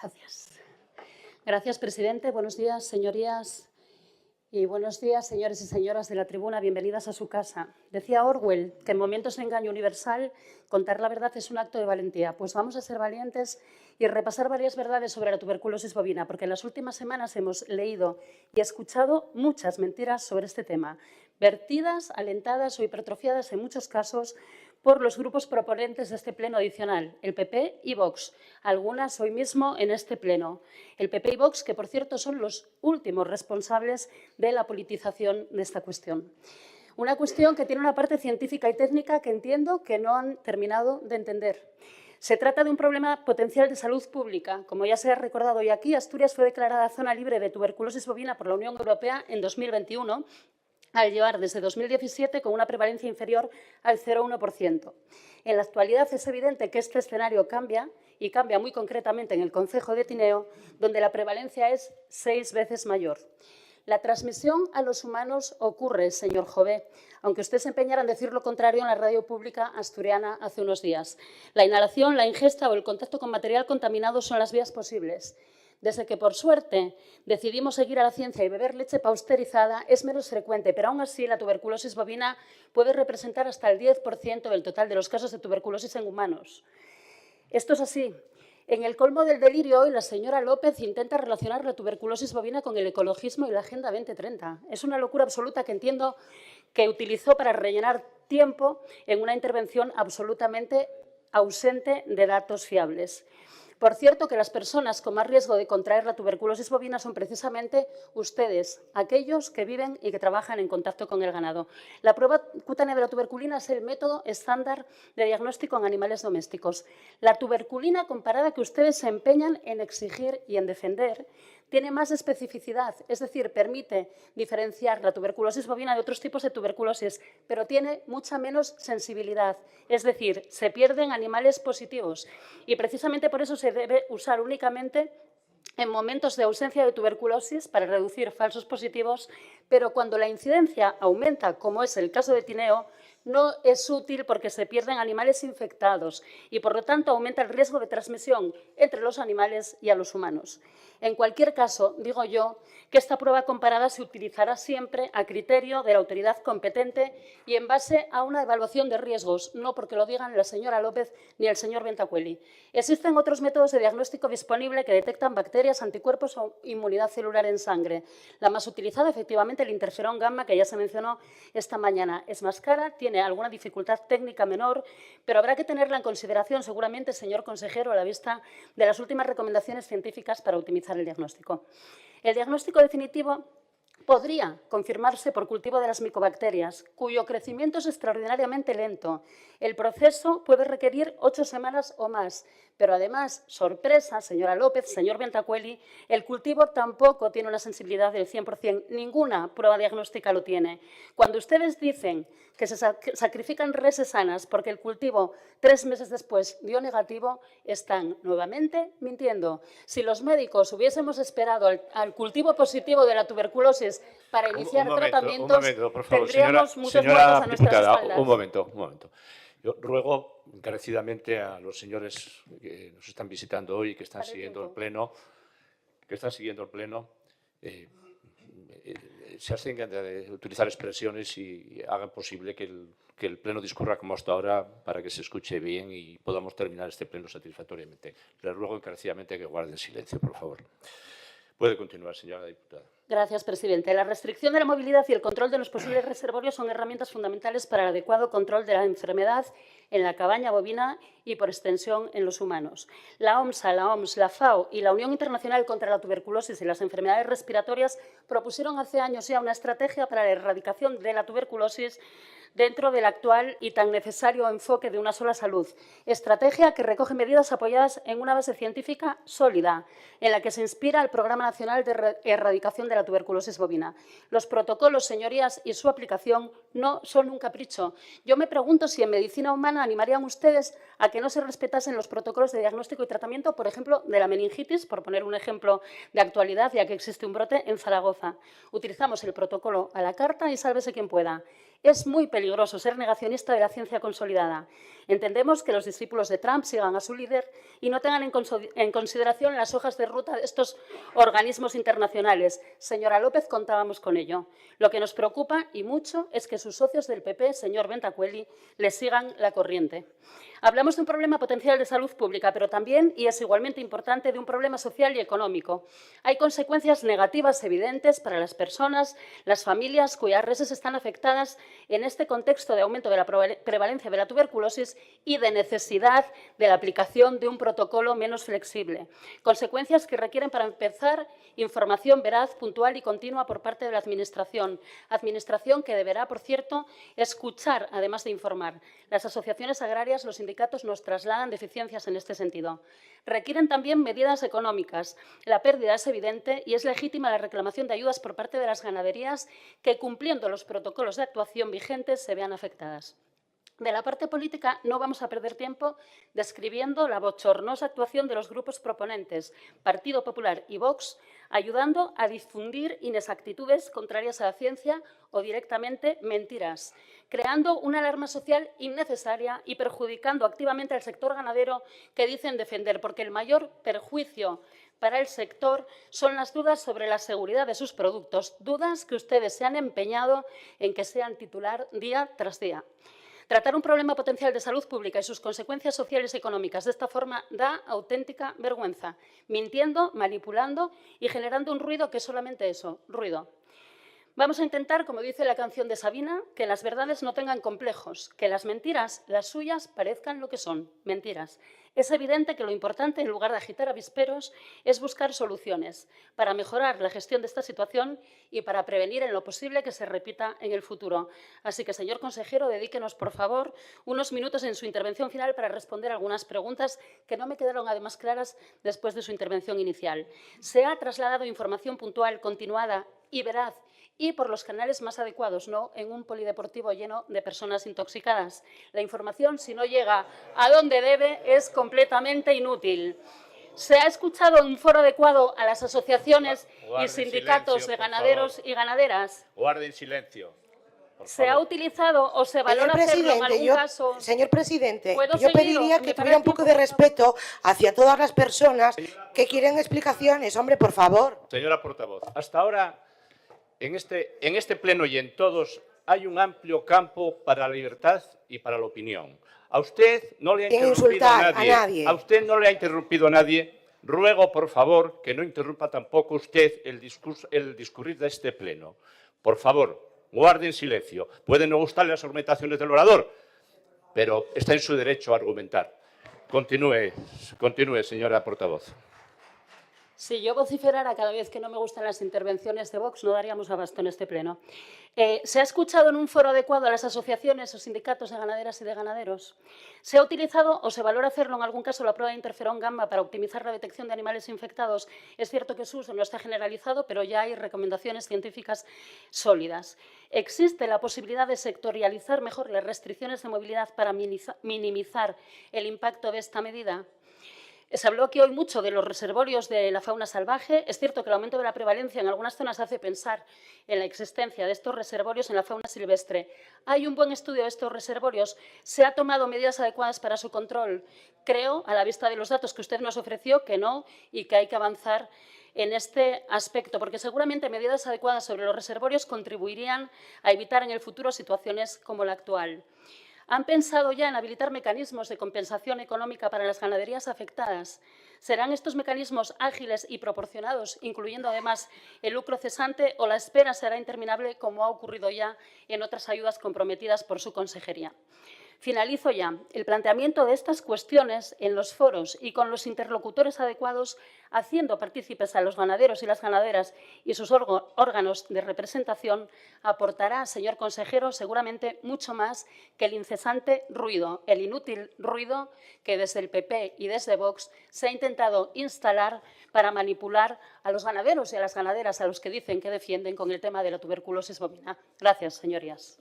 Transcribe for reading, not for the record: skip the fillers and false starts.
Gracias. Gracias, presidente. Buenos días, señorías. Y buenos días, señores y señoras de la tribuna. Bienvenidas a su casa. Decía Orwell que en momentos de engaño universal contar la verdad es un acto de valentía. Pues vamos a ser valientes y repasar varias verdades sobre la tuberculosis bovina, porque en las últimas semanas hemos leído y escuchado muchas mentiras sobre este tema, vertidas, alentadas o hipertrofiadas en muchos casos por los grupos proponentes de este pleno adicional, el PP y Vox, algunas hoy mismo en este pleno. El PP y Vox, que por cierto son los últimos responsables de la politización de esta cuestión. Una cuestión que tiene una parte científica y técnica que entiendo que no han terminado de entender. Se trata de un problema potencial de salud pública. Como ya se ha recordado hoy aquí, Asturias fue declarada zona libre de tuberculosis bovina por la Unión Europea en 2021, al llevar desde 2017 con una prevalencia inferior al 0,1%. En la actualidad es evidente que este escenario cambia, y cambia muy concretamente en el concejo de Tineo, donde la prevalencia es 6 veces mayor. La transmisión a los humanos ocurre, señor Jové, aunque usted se empeñara en decir lo contrario en la radio pública asturiana hace unos días. La inhalación, la ingesta o el contacto con material contaminado son las vías posibles. Desde que, por suerte, decidimos seguir a la ciencia y beber leche pausterizada, es menos frecuente, pero aún así la tuberculosis bovina puede representar hasta el 10% del total de los casos de tuberculosis en humanos. Esto es así. En el colmo del delirio, hoy la señora López intenta relacionar la tuberculosis bovina con el ecologismo y la Agenda 2030. Es una locura absoluta que entiendo que utilizó para rellenar tiempo en una intervención absolutamente ausente de datos fiables. Por cierto, que las personas con más riesgo de contraer la tuberculosis bovina son precisamente ustedes, aquellos que viven y que trabajan en contacto con el ganado. La prueba cutánea de la tuberculina es el método estándar de diagnóstico en animales domésticos. La tuberculina comparada que ustedes se empeñan en exigir y en defender tiene más especificidad, es decir, permite diferenciar la tuberculosis bovina de otros tipos de tuberculosis, pero tiene mucha menos sensibilidad, es decir, se pierden animales positivos y precisamente por eso se debe usar únicamente en momentos de ausencia de tuberculosis para reducir falsos positivos, pero cuando la incidencia aumenta, como es el caso de Tineo, no es útil porque se pierden animales infectados y, por lo tanto, aumenta el riesgo de transmisión entre los animales y a los humanos. En cualquier caso, digo yo que esta prueba comparada se utilizará siempre a criterio de la autoridad competente y en base a una evaluación de riesgos, no porque lo digan la señora López ni el señor Bentacueli. Existen otros métodos de diagnóstico disponible que detectan bacterias, anticuerpos o inmunidad celular en sangre. La más utilizada, efectivamente, el interferón gamma, que ya se mencionó esta mañana. Es más cara, tiene alguna dificultad técnica menor, pero habrá que tenerla en consideración seguramente, señor consejero, a la vista de las últimas recomendaciones científicas para optimizar el diagnóstico. El diagnóstico definitivo podría confirmarse por cultivo de las micobacterias, cuyo crecimiento es extraordinariamente lento. El proceso puede requerir 8 semanas o más, pero además, sorpresa, señora López, señor Bentacueli, el cultivo tampoco tiene una sensibilidad del 100%, ninguna prueba diagnóstica lo tiene. Cuando ustedes dicen que se sacrifican reses sanas porque el cultivo 3 meses después dio negativo, están nuevamente mintiendo. Si los médicos hubiésemos esperado al cultivo positivo de la tuberculosis para iniciar tratamientos, un momento, por favor, tendríamos muchos señora muertos a nuestras diputada, espaldas. un momento. Yo ruego encarecidamente a los señores que nos están visitando hoy y que están siguiendo el pleno, se abstengan de utilizar expresiones y hagan posible que el pleno discurra como hasta ahora para que se escuche bien y podamos terminar este pleno satisfactoriamente. Les ruego encarecidamente que guarden silencio, por favor. Puede continuar, señora diputada. Gracias, presidente. La restricción de la movilidad y el control de los posibles reservorios son herramientas fundamentales para el adecuado control de la enfermedad en la cabaña bovina y, por extensión, en los humanos. La OMSA, la OMS, la FAO y la Unión Internacional contra la Tuberculosis y las Enfermedades Respiratorias propusieron hace años ya una estrategia para la erradicación de la tuberculosis dentro del actual y tan necesario enfoque de una sola salud. Estrategia que recoge medidas apoyadas en una base científica sólida, en la que se inspira el Programa Nacional de Erradicación de la Tuberculosis bovina. Los protocolos, señorías, y su aplicación no son un capricho. Yo me pregunto si en medicina humana animarían ustedes a que no se respetasen los protocolos de diagnóstico y tratamiento, por ejemplo, de la meningitis, por poner un ejemplo de actualidad, ya que existe un brote en Zaragoza. Utilizamos el protocolo a la carta y sálvese quien pueda. Es muy peligroso ser negacionista de la ciencia consolidada. Entendemos que los discípulos de Trump sigan a su líder y no tengan en consideración las hojas de ruta de estos organismos internacionales. Señora López, contábamos con ello. Lo que nos preocupa, y mucho, es que sus socios del PP, señor Bentacueli, le sigan la corriente. Hablamos de un problema potencial de salud pública, pero también, y es igualmente importante, de un problema social y económico. Hay consecuencias negativas evidentes para las personas, las familias cuyas reses están afectadas en este contexto de aumento de la prevalencia de la tuberculosis y de necesidad de la aplicación de un protocolo menos flexible. Consecuencias que requieren, para empezar, información veraz, puntual y continua por parte de la Administración. Administración que deberá, por cierto, escuchar, además de informar. Las asociaciones agrarias, los sindicatos nos trasladan deficiencias en este sentido. Requieren también medidas económicas. La pérdida es evidente y es legítima la reclamación de ayudas por parte de las ganaderías que, cumpliendo los protocolos de actuación vigentes, se vean afectadas. De la parte política no vamos a perder tiempo describiendo la bochornosa actuación de los grupos proponentes, Partido Popular y Vox, ayudando a difundir inexactitudes contrarias a la ciencia o directamente mentiras, creando una alarma social innecesaria y perjudicando activamente al sector ganadero que dicen defender, porque el mayor perjuicio para el sector son las dudas sobre la seguridad de sus productos, dudas que ustedes se han empeñado en que sean titular día tras día. Tratar un problema potencial de salud pública y sus consecuencias sociales y económicas de esta forma da auténtica vergüenza, mintiendo, manipulando y generando un ruido que es solamente eso, ruido. Vamos a intentar, como dice la canción de Sabina, que las verdades no tengan complejos, que las mentiras, las suyas, parezcan lo que son, mentiras. Es evidente que lo importante, en lugar de agitar avisperos, es buscar soluciones para mejorar la gestión de esta situación y para prevenir en lo posible que se repita en el futuro. Así que, señor consejero, dedíquenos, por favor, unos minutos en su intervención final para responder algunas preguntas que no me quedaron, además, claras después de su intervención inicial. ¿Se ha trasladado información puntual, continuada y veraz y por los canales más adecuados, no en un polideportivo lleno de personas intoxicadas? La información, si no llega a donde debe, es completamente inútil. ¿Se ha escuchado en un foro adecuado a las asociaciones y sindicatos de ganaderos y ganaderas? Guarden silencio. ¿Se ha utilizado o se valora hacerlo en algún caso? Señor presidente, yo seguir, pediría que tuviera un poco de respeto hacia todas las personas que quieren explicaciones. Hombre, por favor. Señora portavoz, hasta ahora en este pleno y en todos hay un amplio campo para la libertad y para la opinión. A usted no le ha interrumpido a nadie. A usted no le ha interrumpido a nadie. Ruego, por favor, que no interrumpa tampoco usted el discurrir de este pleno. Por favor, guarden silencio. Pueden no gustarle las argumentaciones del orador, pero está en su derecho a argumentar. Continúe, señora portavoz. Si yo vociferara cada vez que no me gustan las intervenciones de Vox, no daríamos abasto en este pleno. ¿Se ha escuchado en un foro adecuado a las asociaciones o sindicatos de ganaderas y de ganaderos? ¿Se ha utilizado o se valora hacerlo en algún caso la prueba de interferón gamma para optimizar la detección de animales infectados? Es cierto que su uso no está generalizado, pero ya hay recomendaciones científicas sólidas. ¿Existe la posibilidad de sectorializar mejor las restricciones de movilidad para minimizar el impacto de esta medida? Se habló aquí hoy mucho de los reservorios de la fauna salvaje. Es cierto que el aumento de la prevalencia en algunas zonas hace pensar en la existencia de estos reservorios en la fauna silvestre. ¿Hay un buen estudio de estos reservorios? ¿Se han tomado medidas adecuadas para su control? Creo, a la vista de los datos que usted nos ofreció, que no y que hay que avanzar en este aspecto, porque seguramente medidas adecuadas sobre los reservorios contribuirían a evitar en el futuro situaciones como la actual. ¿Han pensado ya en habilitar mecanismos de compensación económica para las ganaderías afectadas? ¿Serán estos mecanismos ágiles y proporcionados, incluyendo además el lucro cesante, o la espera será interminable, como ha ocurrido ya en otras ayudas comprometidas por su consejería? Finalizo ya. El planteamiento de estas cuestiones en los foros y con los interlocutores adecuados, haciendo partícipes a los ganaderos y las ganaderas y sus órganos de representación, aportará, señor consejero, seguramente mucho más que el incesante ruido, el inútil ruido que desde el PP y desde Vox se ha intentado instalar para manipular a los ganaderos y a las ganaderas a los que dicen que defienden con el tema de la tuberculosis bovina. Gracias, señorías.